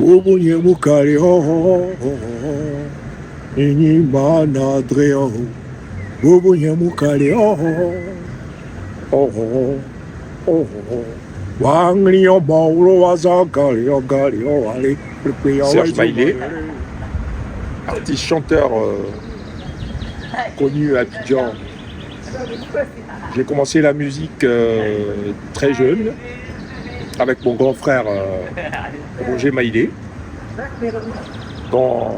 Ubunye mukari ho ho ho ho. Ini mana dre ho. Ubunye mukari ho ho ho. Oh ho oh ho. Wangli o mauro wazakari o gari o ali. Serge Maillet, artiste chanteur connu à Abidjan. J'ai commencé la musique très jeune avec mon grand frère Roger Maillet, dont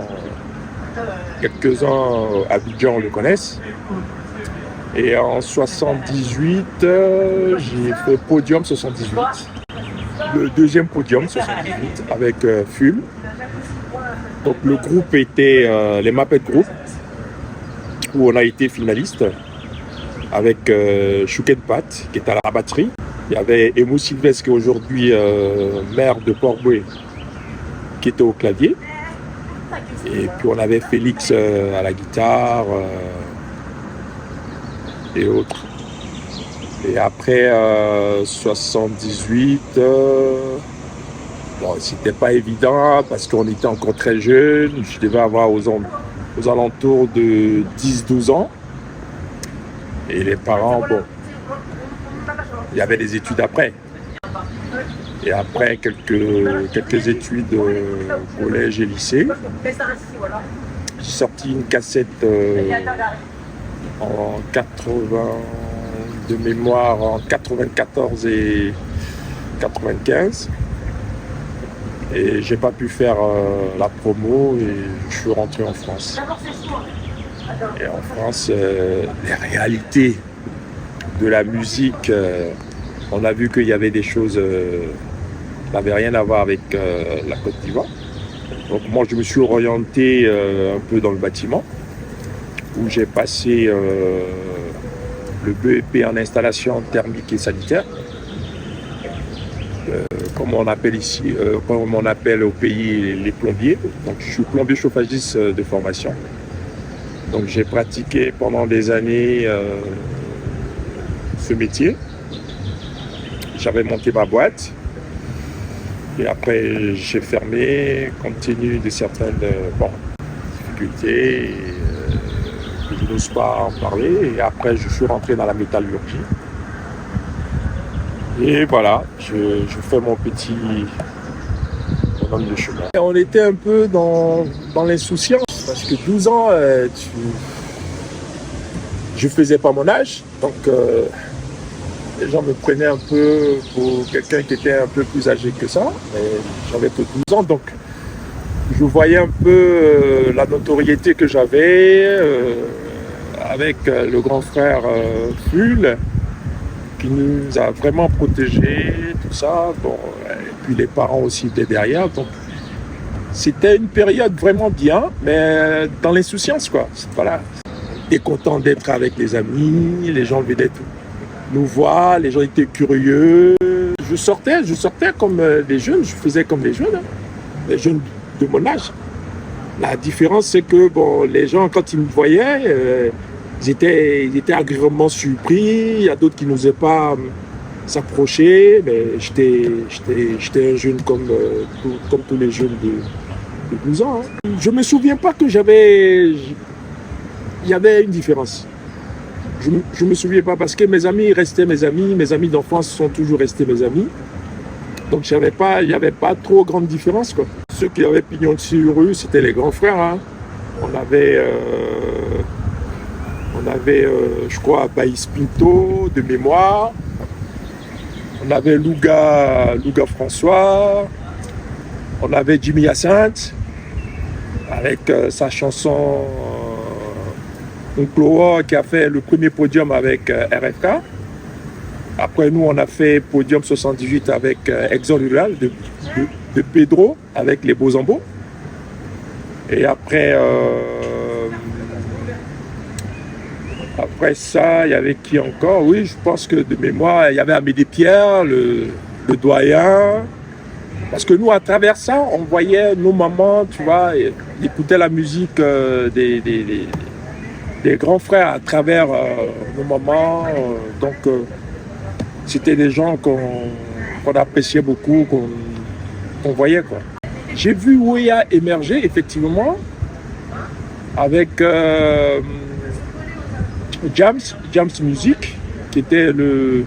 quelques-uns à Abidjan le connaissent. Et en 78, j'ai fait Podium 78, le deuxième Podium 78 avec Full. Donc le groupe était les Muppet Group, où on a été finaliste avec Chouken Pat qui est à la batterie. Il y avait Emo Sylvestre qui est aujourd'hui maire de Port-Boué qui était au clavier. Et puis on avait Félix à la guitare et autres. Et après 78, bon, c'était pas évident parce qu'on était encore très jeunes. Je devais avoir aux alentours de 10-12 ans. Et les parents, bon, il y avait des études après. Et après quelques études au collège et lycée, j'ai sorti une cassette en 80, de mémoire en 94 et 95. Et j'ai pas pu faire la promo et je suis rentré en France. Et en France, les réalités de la musique, on a vu qu'il y avait des choses qui n'avaient rien à voir avec la Côte d'Ivoire. Donc moi, je me suis orienté un peu dans le bâtiment, où j'ai passé le BEP en installation thermique et sanitaire, comme on appelle ici, comme on appelle au pays les plombiers. Donc je suis plombier chauffagiste de formation. Donc j'ai pratiqué pendant des années ce métier. J'avais monté ma boîte et après j'ai fermé compte tenu de certaines difficultés que je n'ose pas en parler. Et après je suis rentré dans la métallurgie. Et voilà, je fais mon petit bonhomme de chemin. Et on était un peu dans l'insouciance. Parce que 12 ans, je faisais pas mon âge, donc les gens me prenaient un peu pour quelqu'un qui était un peu plus âgé que ça, mais j'avais que 12 ans, donc je voyais un peu la notoriété que j'avais avec le grand frère Full, qui nous a vraiment protégés, tout ça, bon, et puis les parents aussi étaient derrière, donc c'était une période vraiment bien, mais dans l'insouciance, quoi. Voilà. J'étais content d'être avec les amis, les gens venaient nous voir, les gens étaient curieux. Je sortais comme des jeunes, je faisais comme les jeunes, les jeunes de mon âge. La différence, c'est que bon, les gens, quand ils me voyaient, ils étaient agréablement surpris. Il y a d'autres qui n'osaient pas s'approcher, mais j'étais un jeune comme tous les jeunes de 12 ans. Hein. Je ne me souviens pas que il y avait une différence. Je ne me souviens pas parce que mes amis restaient mes amis d'enfance sont toujours restés mes amis. Donc il n'y avait pas trop grande différence, quoi. Ceux qui avaient pignon sur rue, c'était les grands frères. Hein. On avait, je crois, Baïs Pinto de mémoire. On avait Louga François. On avait Jimmy Hyacinthe avec sa chanson Oncloa qui a fait le premier podium avec RFK. Après nous, on a fait podium 78 avec Exode Rural de Pedro avec les Beaux-en-Beaux. Et après ça, il y avait qui encore? Oui, je pense que de mémoire, il y avait Amédée Pierre, le doyen. Parce que nous, à travers ça, on voyait nos mamans, tu vois, écouter la musique des grands frères à travers nos mamans. Donc, c'était des gens qu'on appréciait beaucoup, qu'on voyait, quoi. j'ai vu Ouéa émerger, effectivement, avec Jams Music, qui était le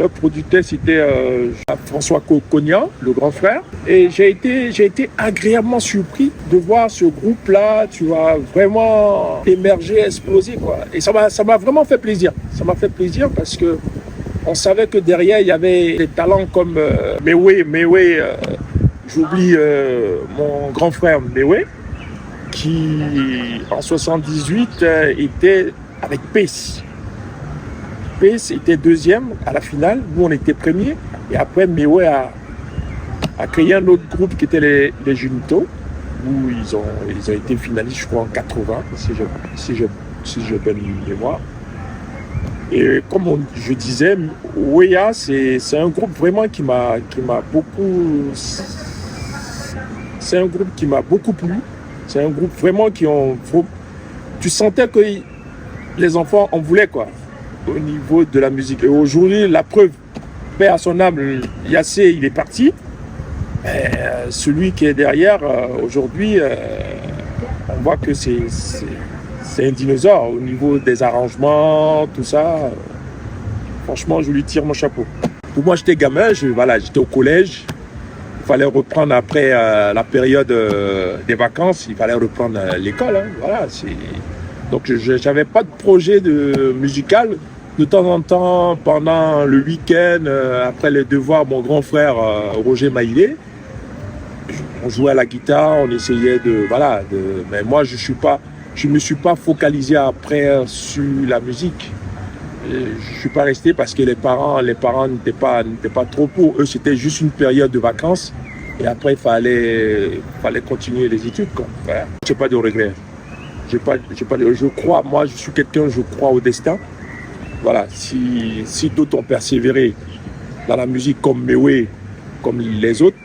producteur, c'était François Cogna, le grand frère. Et j'ai été agréablement surpris de voir ce groupe-là, tu vois, vraiment émerger, exploser, quoi. Et ça m'a vraiment fait plaisir. Ça m'a fait plaisir parce que on savait que derrière, il y avait des talents comme Mewe, j'oublie mon grand frère Mewe, qui en 78 était avec Pace. Pace était deuxième à la finale, nous on était premiers, et après Mewe a créé un autre groupe qui était les Junito, où ils ont été finalistes, je crois, en 80, si j'ai bonne mémoire. Et comme je disais, Ouéa, c'est un groupe vraiment qui m'a beaucoup... C'est un groupe qui m'a beaucoup plu. C'est un groupe vraiment qui ont... Tu sentais que les enfants en voulaient, quoi, au niveau de la musique. Et aujourd'hui, la preuve, paix à son âme, Yassé, il est parti. Mais celui qui est derrière, aujourd'hui, on voit que c'est un dinosaure au niveau des arrangements, tout ça. Franchement, je lui tire mon chapeau. Pour moi, j'étais gamin, j'étais au collège. Il fallait reprendre après la période des vacances, il fallait reprendre l'école. Hein, voilà, donc, je n'avais pas de projet musical. De temps en temps, pendant le week-end, après les devoirs, mon grand frère Roger Maïlé, on jouait à la guitare, on essayait mais moi, je ne me suis pas focalisé après sur la musique. Je ne suis pas resté parce que les parents n'étaient pas trop pour eux. C'était juste une période de vacances. Et après, il fallait continuer les études, quoi. Voilà. Je n'ai pas de regrets. Je suis quelqu'un, je crois au destin. Voilà, si d'autres ont persévéré dans la musique comme Mewe, comme les autres,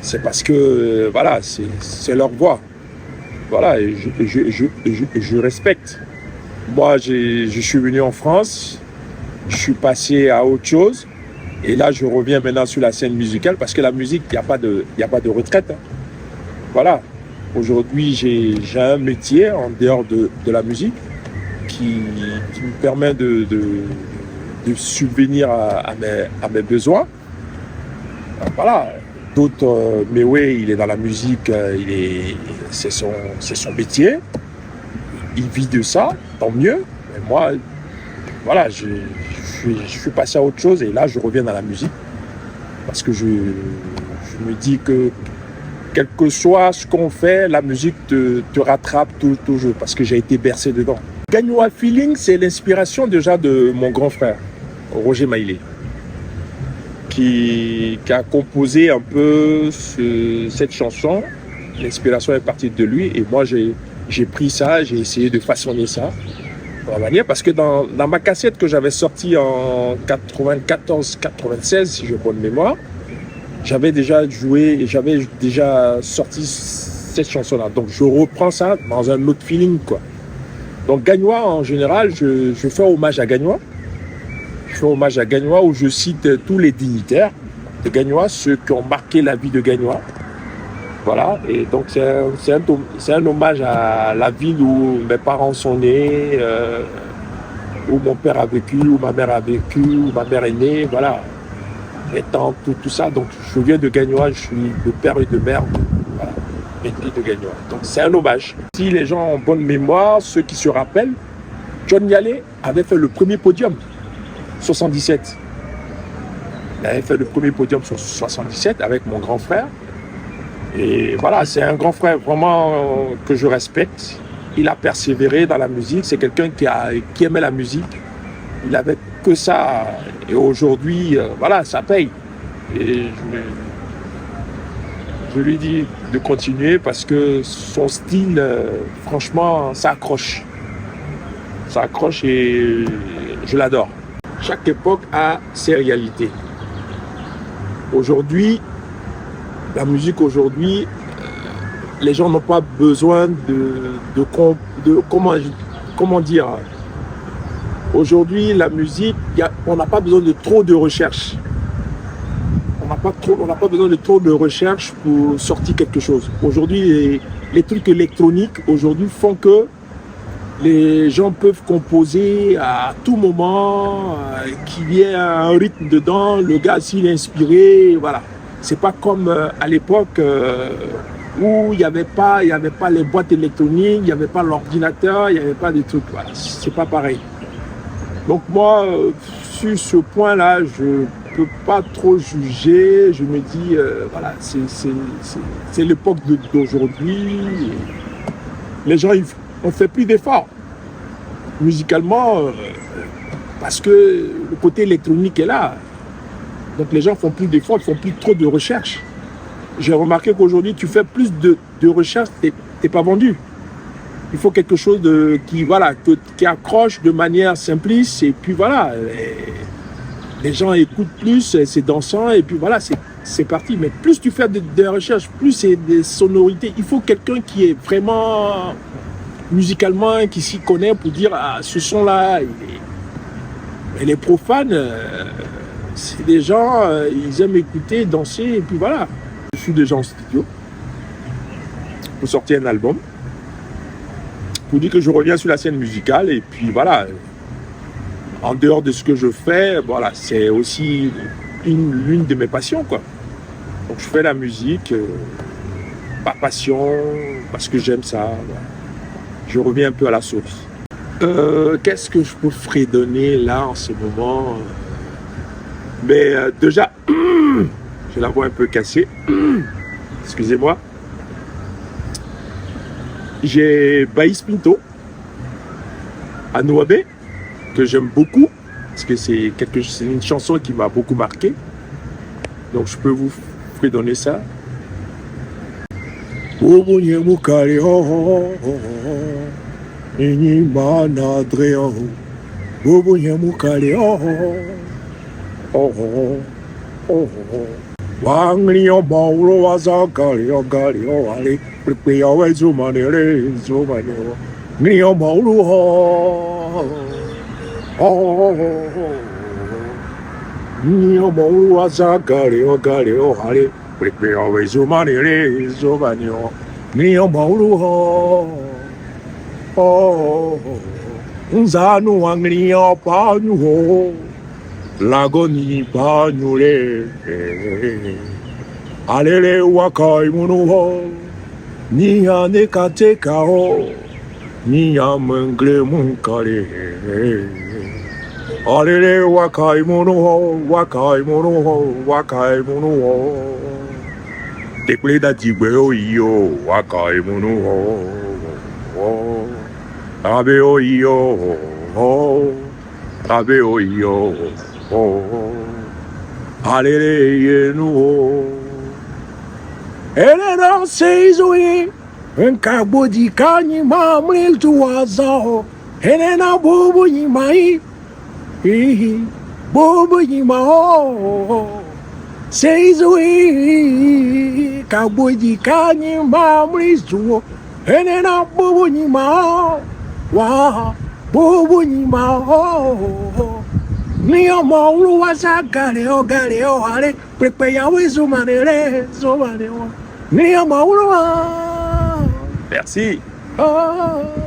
c'est parce que, voilà, c'est leur voix. Voilà, et je respecte. Moi, je suis venu en France, je suis passé à autre chose, et là, je reviens maintenant sur la scène musicale, parce que la musique, il n'y a pas de retraite. Hein. Voilà, aujourd'hui, j'ai un métier en dehors de la musique qui me permet de subvenir à mes besoins. Voilà. D'autres, Mewe, il est dans la musique, c'est son métier. Il vit de ça, tant mieux. Mais moi, voilà, je suis passé à autre chose et là, je reviens dans la musique. Parce que je me dis que, quel que soit ce qu'on fait, la musique te rattrape toujours parce que j'ai été bercé dedans. Gagnoa Feeling, c'est l'inspiration déjà de mon grand frère, Roger Maïlé, qui a composé un peu cette chanson. L'inspiration est partie de lui et moi j'ai pris ça, j'ai essayé de façonner ça parce que dans ma cassette que j'avais sortie en 94-96, si j'ai bonne mémoire, j'avais déjà sorti cette chanson-là. Donc je reprends ça dans un autre feeling, quoi. Donc Gagnoa, en général, je fais hommage à Gagnoa. Je fais hommage à Gagnoa où je cite tous les dignitaires de Gagnoa, ceux qui ont marqué la vie de Gagnoa. Voilà, et donc c'est un hommage à la ville où mes parents sont nés, où mon père a vécu, où ma mère a vécu, où ma mère est née, voilà. Et tout ça, donc je viens de Gagnoa, je suis de père et de mère, voilà, de Gagnoa. Donc c'est un hommage. Si les gens ont bonne mémoire, ceux qui se rappellent, John Yalé avait fait le premier podium, 77. Il avait fait le premier podium sur 77 avec mon grand frère. Et voilà, c'est un grand frère vraiment que je respecte. Il a persévéré dans la musique. C'est quelqu'un qui aimait la musique. Il n'avait que ça. Et aujourd'hui, voilà, ça paye. Et je lui dis de continuer parce que son style, franchement, ça accroche. Ça accroche et je l'adore. Chaque époque a ses réalités. Aujourd'hui, la musique aujourd'hui, les gens n'ont pas besoin comment dire. Aujourd'hui, la musique, on n'a pas besoin de trop de recherche. On n'a on n'a pas besoin de trop de recherche pour sortir quelque chose. Aujourd'hui, les trucs électroniques aujourd'hui font que les gens peuvent composer à tout moment, qu'il y ait un rythme dedans, le gars s'il est inspiré, voilà. C'est pas comme à l'époque où il n'y avait pas les boîtes électroniques, il n'y avait pas l'ordinateur, il n'y avait pas des trucs, voilà. C'est pas pareil. Donc moi, sur ce point-là, je peux pas trop juger. Je me dis, voilà, c'est l'époque d'aujourd'hui. Les gens, on fait plus d'efforts musicalement parce que le côté électronique est là. Donc les gens font plus d'efforts, ils font plus trop de recherches. J'ai remarqué qu'aujourd'hui, tu fais plus de recherches, t'es pas vendu. Il faut quelque chose qui accroche de manière simpliste et puis voilà. Les gens écoutent plus, c'est dansant et puis voilà, c'est parti. Mais plus tu fais des recherches, plus c'est des sonorités. Il faut quelqu'un qui est vraiment musicalement, qui s'y connaît pour dire ce son-là. Et les profanes, c'est des gens, ils aiment écouter, danser et puis voilà. Je suis déjà en studio pour sortir un album. Pour dire que je reviens sur la scène musicale et puis voilà, en dehors de ce que je fais, voilà, c'est aussi l'une de mes passions, quoi. Donc je fais la musique, par passion, parce que j'aime ça. Voilà. Je reviens un peu à la source. Qu'est-ce que je peux fredonner là en ce moment? Mais déjà, j'ai la voix un peu cassée. Excusez-moi. J'ai Baïs Pinto à Nouabé, que j'aime beaucoup, parce que c'est une chanson qui m'a beaucoup marqué. Donc je peux vous donner ça. Wanglio Maulo Wazagalio Galio Ali, Prepio Zumanere, Zumanio, Nio Maulu Nio Maulu Wazagalio Galio Ali, Prepio Zumanere, Zumanio, Nio Maulu Zanu Anglio Panu. Lagoni panyule alele wakai munuho ni ane kateka ho ni amangle munkare alele wakai munuho tekle da jigbe oyo wakai munuho abe oyo abe oyo Alele no Ele não sei zoe Encabo de carne mamril tu azao Ele não bobo de mai Bobo de mao Sei zoe Cabo de carne mamril tu Ele não bobo de mao Bobo de mao Nio Maulu Wazagaleo Galeo Ale, Prepaya Wizumanere, Zomaneo. Nio Maulu. Merci. Oh.